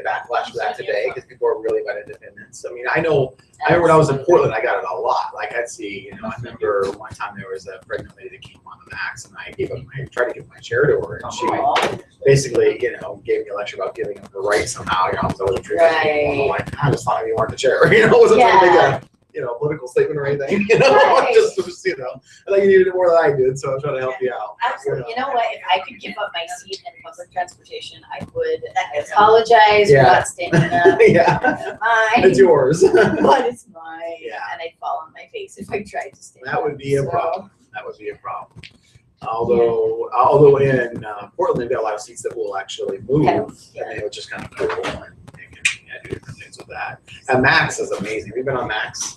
backlash for that today because people are really about independence. I mean, I remember when I was in Portland, I got it a lot. Like I'd see, I remember one time there was a pregnant lady that came on the Max, and I tried to give my chair to her, and she Aw. basically, gave me a lecture about giving up her rights somehow. I wasn't treating Right. like I just thought you weren't the chair. It wasn't trying to make a political statement or anything. Right. just I think you needed it more than I did, so I'm trying to help you out. Absolutely. You know what? If I could give up my seat in public transportation, I would. I apologize Yeah. for not standing up. Yeah, Mine. it's yours. But it's mine. Yeah. And I'd fall on my face if I tried to stand That would be a So, problem. That would be a problem. Although in Portland, they've got a lot of seats that will actually move, and which is kind of cool. And they can do different things with that. And Max is amazing. Have you been on Max?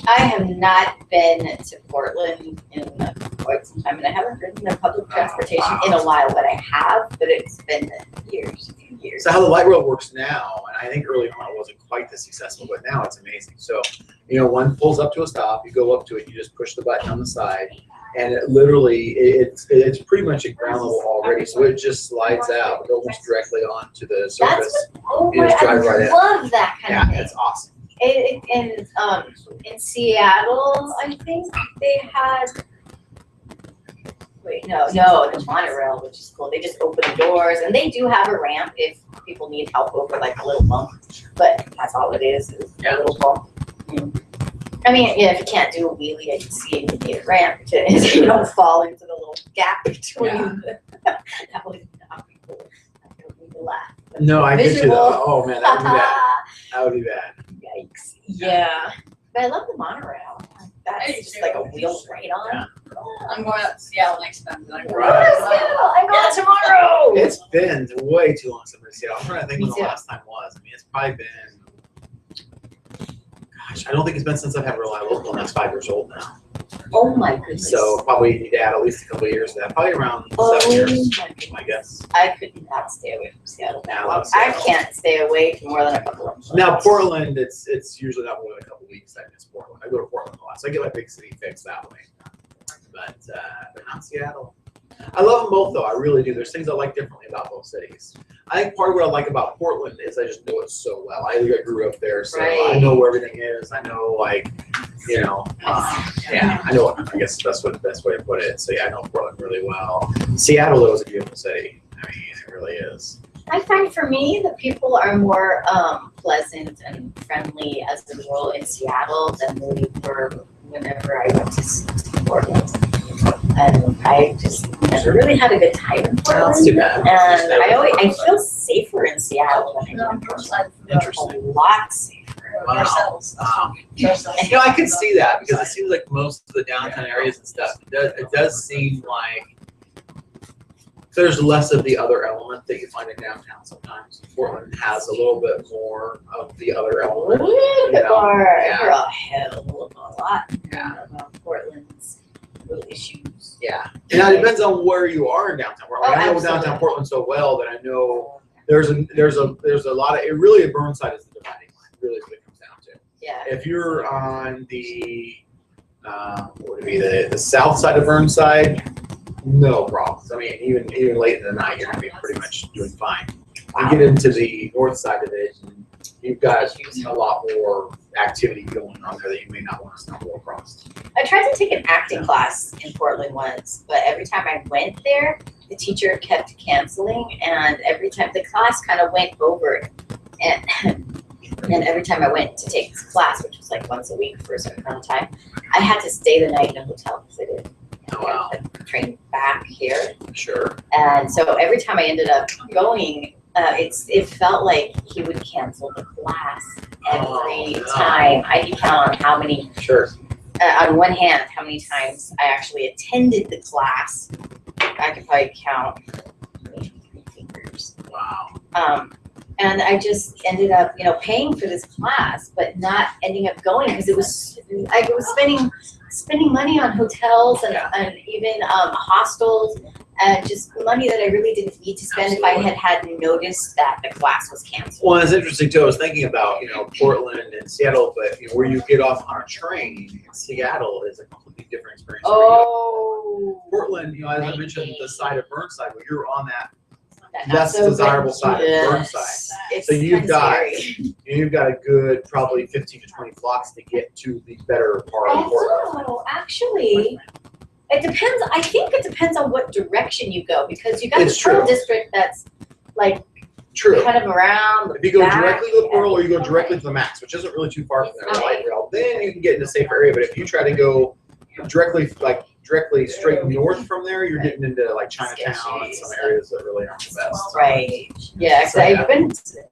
I have not been to Portland in quite some time, and I haven't ridden in public transportation in a while, but I have, but it's been years. So how the light rail works now, and I think early on it wasn't quite this successful, but now it's amazing. So, one pulls up to a stop, you go up to it, you just push the button on the side, and it literally, it's pretty much at ground level already, so it just slides out almost directly onto the surface. That's what, You just drive I right in. love that kind of Yeah, thing. it's awesome. In Seattle, I think they had. Wait, no, the monorail, which is cool. They just open the doors, and they do have a ramp if people need help over like a little bump. But that's all it is a little bump. I mean, if you can't do a wheelie, I can see you need a ramp to you don't fall into the little gap between. That would not be cool. I don't need to laugh. No, I get you Visual. though. Oh man, that would be bad. That would be bad. Yikes. Yeah. But I love the monorail. That's just like a wheel right on. Yeah. I'm going out to Seattle next time. I'm going tomorrow. It's been way too long since I've been to Seattle. I'm trying to think Me when the too. last time was. I mean, it's probably been, gosh, I don't think it's been since I've had Rely Local, and that's 5 years old now. Oh my goodness. So probably need to add at least a couple of years to that. Probably around 7 years, I guess. I could not stay away from Seattle. Yeah, I love I Seattle. can't stay away for more than a couple of months. Now Portland, it's usually not more than a couple of weeks. I miss Portland. I go to Portland a lot, so I get my big city fix that way. But not Seattle. I love them both though. I really do. There's things I like differently about both cities. I think part of what I like about Portland is I just know it so well. I grew up there, so I Right. know where everything is. I know you know, yeah, I know. I guess that's what the best way to put it. So yeah, I know Portland really well. Seattle though is a beautiful city. I mean, it really is. I find for me, the people are more pleasant and friendly as a rule in Seattle than they were whenever I went to Portland. And I just never really had a good time in Portland. That's too bad. And I feel safer in Seattle than I do in Portland. Interesting. A lot safer. Wow. You know, I could see that because it seems like most of the downtown areas and stuff, it does seem like there's less of the other element that you find in downtown sometimes. Portland has a little bit more of the other A element. little bit more, Yeah. for a hell of a lot Yeah. about Portland's real issues. Yeah. And now it depends on where you are in downtown Portland. Oh, I know absolutely. downtown Portland so well that I know there's a lot of, it really, Burnside is the dividing line, really what it comes down to. Yeah. If you're on the, what would it be, the south side of Burnside, no problems. I mean, even late in the night, you're gonna be pretty much doing fine. You get into the north side of it, and you've got a lot more activity going on there that you may not want to stumble across. I tried to take an acting class in Portland once, but every time I went there, the teacher kept canceling, and every time the class kind of went over, and every time I went to take this class, which was like once a week for a certain amount of time, I had to stay the night in a hotel because I didn't Oh, wow. have the train back here. Sure. And so every time I ended up going, it felt like he would cancel the class every Oh, no. time. I could count on how many, Sure. on one hand, how many times I actually attended the class. I could probably count maybe 3 fingers. Wow. And I just ended up, paying for this class, but not ending up going because I was spending money on hotels and even hostels and just money that I really didn't need to spend if I had noticed that the class was canceled. Well, it's interesting too. I was thinking about, Portland and Seattle, but where you get off on a train in Seattle is a completely different experience. Oh. Portland, as I mentioned, the side of Burnside, where you're on that That not less so desirable good. side Yes. of Burnside. It's So you've kinda got scary. You've got a good probably 15 to 20 blocks to get to the better part of Portland. Oh, actually, it depends. I think it depends on what direction you go because you got It's the Pearl true. District that's like True. kind of around the If you go back. directly to the Pearl or you go directly to the Max, which isn't really too far from there, the light rail, then you can get into a safer area. But if you try to go directly straight north from there, you're getting into like Chinatown and some areas that really aren't the best. Right. Yeah, 'cause So, yeah. I've been to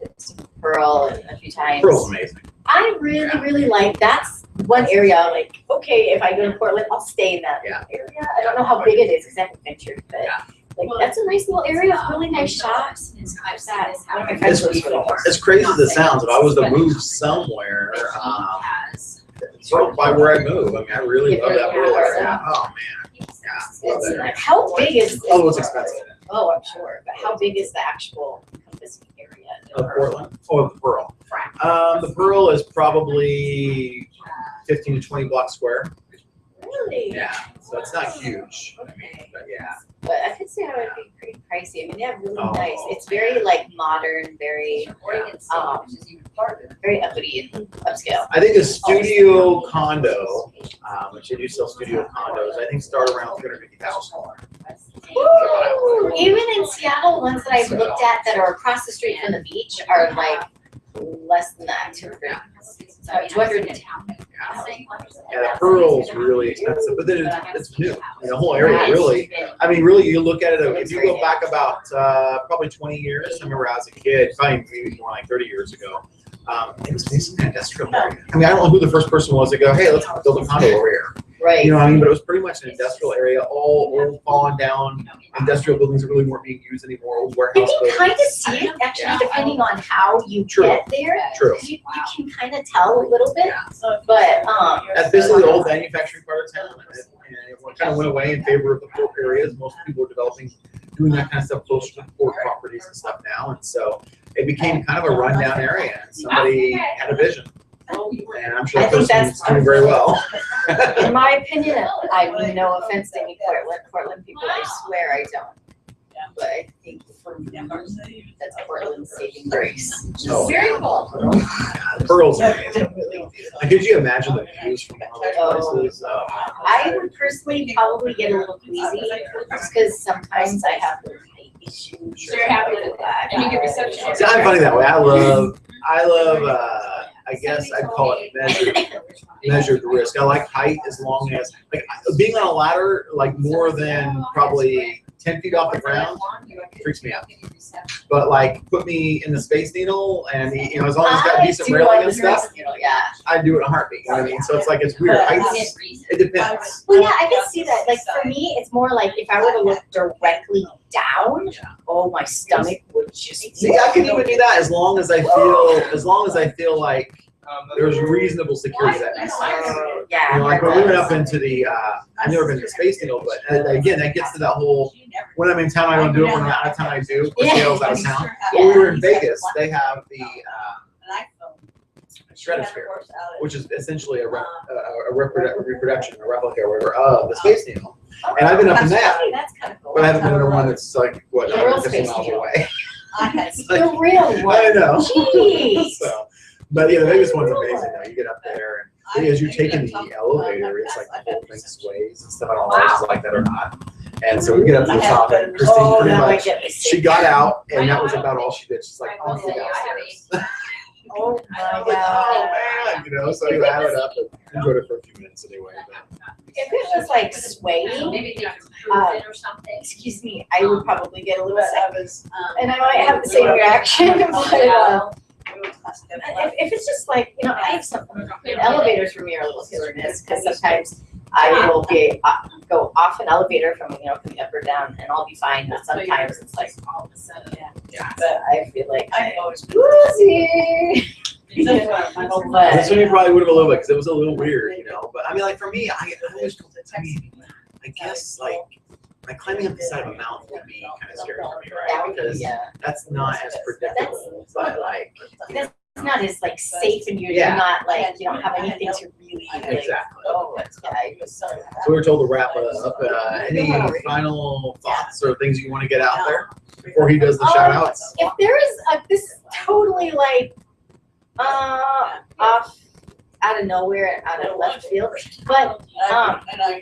Pearl a few times. Pearl's amazing. I really like that's one area like, okay, if I go to Portland, I'll stay in that Yeah. area. I don't know how big it is because I haven't ventured, but Yeah. like that's a nice little area, really nice shops. I've sat one of my friends lives there. As crazy as it sounds, if I was to move somewhere, sort of by where I move, I mean, I really love that Pearl area. Oh man, yeah, love It's that. nice. How big is? Although it's expensive. Oh, I'm sure, but how big is the actual encompassing area? Of Portland? Oh, the Pearl. The Pearl is probably 15 to 20 blocks square. Really? Yeah, so it's not huge. I mean, but yeah. But I could see how it'd be pretty pricey. I mean, they have really Oh, nice. It's very like modern, very very uppity and upscale. I think a studio condo, which they do sell studio condos, I think start around 250,000. Woo! Even in Seattle, ones that I've looked at that are across the street from the beach are like less than that, 200. 210. Yeah, the Pearl's really expensive, but then it's new. And the whole area really, I mean, really, you look at it, if you go back about probably 20 years, I remember as a kid, probably maybe more like 30 years ago, it was basically an industrial area. I mean, I don't know who the first person was to go, hey, let's build a condo over here. Right. You know what I mean? But it was pretty much an industrial area, all old, fallen down industrial buildings that really weren't being used anymore, old You warehouse can buildings. kind of see it actually depending on how you True. get there. True. You can kind of tell a little bit, but That's basically the old manufacturing part of town, and it kind of went away in favor of the port areas. Most people were developing, doing that kind of stuff closer to the port properties and stuff now, and so it became kind of a rundown area, and somebody had a vision. And I'm sure I that think person's that's- doing very well. in my opinion, I mean, no offense to any Portland people, I swear I don't. But I think That's Portland's saving grace. Oh, Very cool. Pearls are amazing. Like, could you imagine the views from all those places? I would personally probably get a little queasy, just because sometimes I have height issues. So you're happy with that, and you get reception. See, I'm funny that way. I love, I guess I'd call it measured risk. I like height as long as, like, being on a ladder, like more than probably 10 feet off the ground freaks me out. But like, put me in the Space Needle and, you know, as long as it's got decent railing and stuff, Yeah. I'd do it in a heartbeat. You know what I mean? So it's like, it's weird. Heights, it depends. Well, yeah, I can see that. Like for me, it's more like if I were to look directly down, oh, my stomach would just. See, I can even do that as long as I feel like there's reasonable security that makes sense. Yeah. You know, like when we went up into the, I've never been to the Space Needle, but again, that gets to that whole, when I'm in town, I don't do it. When I'm out of town, I do. When Dale's out of town. When we were in Vegas, they have the stratosphere, which is essentially a reproduction, a replica, or whatever, of the Space Needle. And I've been up in that, That's kind of cool. but I haven't been to one that's like, what, The real 150 Space miles Needle. away. The real one. I know. Jeez. So, but yeah, the Vegas one's amazing though. You get up there and as you're taking the elevator, it's like the whole thing sways and stuff. I don't know if it's like that or not. And so we get up to the top and Christine Oh, pretty now I much, get me she got out and that was about all she did. She's like, oh, get downstairs. Oh my Oh god. man, you know, so you have it up and enjoyed it for a few minutes anyway. But If it was like swaying, Maybe they improve it or something. excuse me, I would probably get a little sick. And I might have the same reaction, but if it's just like, you know, I have some, elevators for me are a little hit or miss, because sometimes I will go off an elevator from, you know, coming up or down, and I'll be fine, but sometimes it's like all of a sudden, but I feel like I'm woozy. But this one you probably would have a little bit because it was a little weird, you know. But I mean, like for me, I always, I guess like climbing up the side of a mountain would be kind of scary for me, right? Because that's not as predictable. But like, it's not as like safe, and you're Yeah. not like, you don't have anything to really like, exactly. oh, yeah, So we were told to wrap it up. Any final thoughts or things you want to get out there before he does the shout outs? if there is this is totally like off out of nowhere, out of left field, but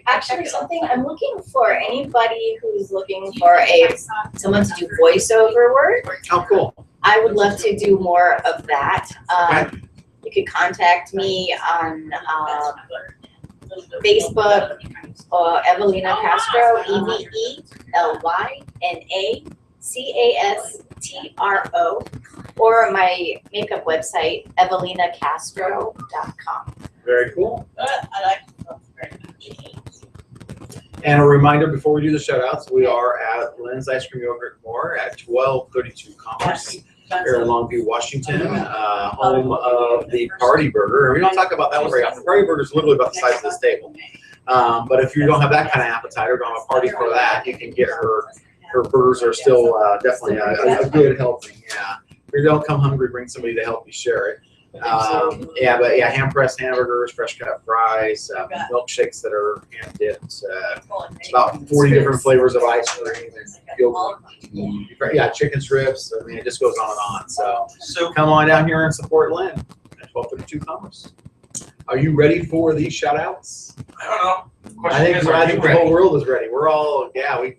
actually something I'm looking for, anybody who's looking for someone to do voiceover work. Oh, cool. I would love to do more of that. You could contact me on Facebook, Evelina Castro, EVELYNACASTRO, or my makeup website, evelinacastro.com. Very cool. And a reminder before we do the shout outs, we are at Lynn's Ice Cream Yogurt More at 1232 Commerce here in Longview, Washington, home of the Party Burger. And we don't talk about that one very often. Party Burger is literally about the size of this table. But if you don't have that kind of appetite or don't have a party for that, you can get her burgers are still definitely a good helping. Yeah. If you don't come hungry, bring somebody to help you share it. Hand pressed hamburgers, fresh cut fries, milkshakes that are hand dipped, about 40 different flavors of ice cream and yogurt. Yeah, chicken strips. I mean, it just goes on and on. So come on down here and support Lynn at 1232 Commerce. Are you ready for these shout outs? I don't know. I think the whole world is ready. We're all, We're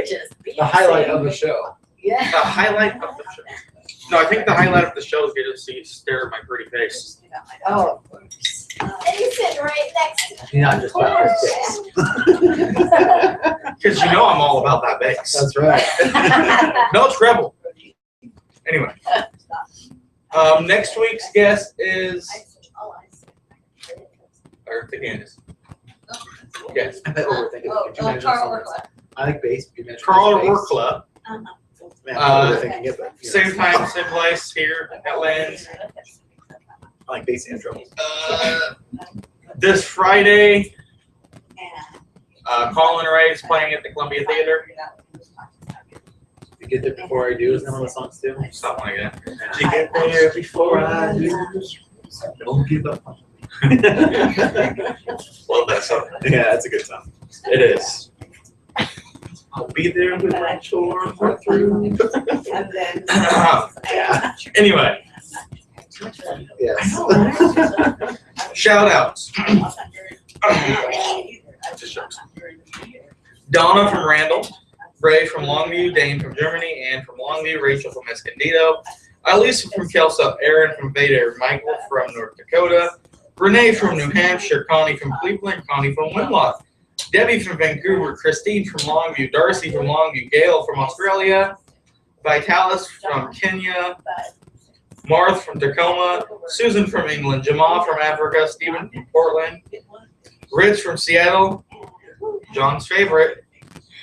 just the highlight of the show. Yeah. The highlight of the show. No, I think the highlight of the show is getting to see you stare at my pretty face. Oh, of course. And he's sitting right next to You're not just about this face. Because you know I'm all about that base. That's right. No, it's Rebel. Anyway. Next week's guest is, or the Candace. Yes. I bet overthinking it. Could you imagine someone- I like bass. Could you imagine Carl bass? Work Club. Man, I'm overthinking it, but, you know. Same time, same place here at Lynn's. I like bass intro. This Friday, Colin Ray is playing at the Columbia Theater. You get there before I do is that one of the songs too? Something like that. You get there before I do. Don't give up. Love that song. Yeah, that's a good song. It is. I'll be there with my chores. Through. And then. Yeah. Anyway, Yes. shout outs. Donna from Randall, Ray from Longview, Dane from Germany, Ann from Longview, Rachel from Escondido, Elisa from Kelso, Aaron from Vader, Michael from North Dakota, Renee from New Hampshire, Connie from Cleveland, Connie from Winlock, Debbie from Vancouver, Christine from Longview, Darcy from Longview, Gail from Australia, Vitalis from Kenya, Marth from Tacoma, Susan from England, Jamal from Africa, Stephen from Portland, Rich from Seattle, John's favorite,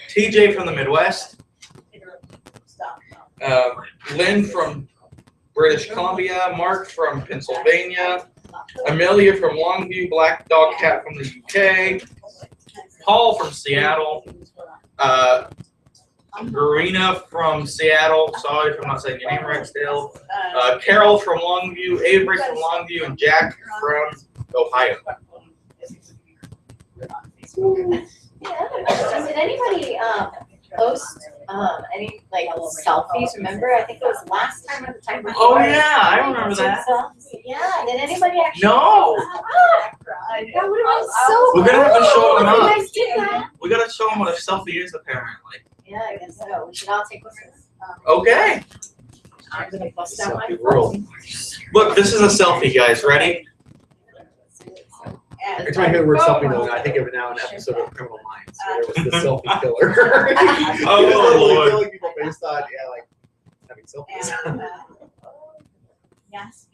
TJ from the Midwest, Lynn from British Columbia, Mark from Pennsylvania, Amelia from Longview, Black Dog Cat from the UK, Paul from Seattle, Verena from Seattle, sorry if I'm not saying your name right still, Carol from Longview, Avery from Longview, and Jack from Ohio. Did anybody post any like selfies? Remember, I think it was last time or the time before. Oh yeah, I remember that. Yeah, did anybody actually? No, That would have been so we're gonna have to show them cool. up. You guys did that? We gotta show them what a selfie is apparently. Yeah, I guess so. We should all take pictures. Okay, I'm gonna bust out my Selfie world. look, this is a selfie, guys. Ready? Every time I hear the word selfie, though, I think of it now an episode of Criminal Minds, where it was the selfie killer. Oh, He was literally Lord. killing people based on, yeah, like having selfies. Yes.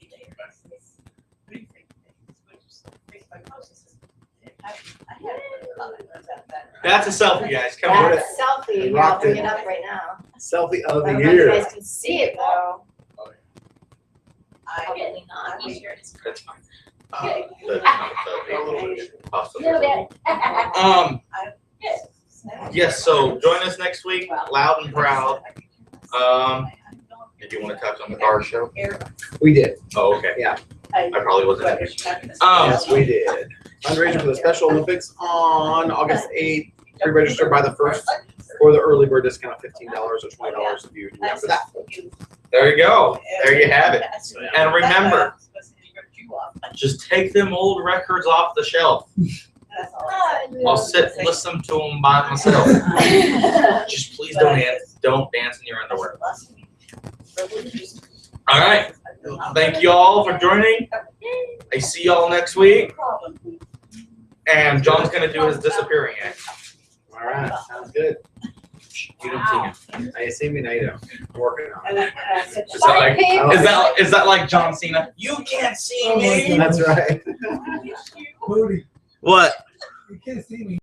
That's a selfie, guys. Come on. That's a selfie. Yeah, I'll bring it up right now. Selfie of I the don't know if you year. guys can see it though. Probably not. That's fine. That's not a selfie. Possibly. Yes. So join us next week, loud and proud. Did you want to touch on the car show? We did. Oh, okay. Yeah. I probably wasn't. Yes, we did. Fundraiser for the Special Olympics on August 8th. Pre-register by the 1st for the early bird discount of $15 or $20 if you do after that. There you go. There you have it. And remember, just take them old records off the shelf. I'll sit and listen to them by myself. Just please don't dance in your underwear. All right. Thank you all for joining. I see y'all next week. And John's gonna do his disappearing act. All right, sounds good. You don't see him. I see me now, you know. I'm working on it. Is that like John Cena? You can't see me. That's right. Moody, What? you can't see me.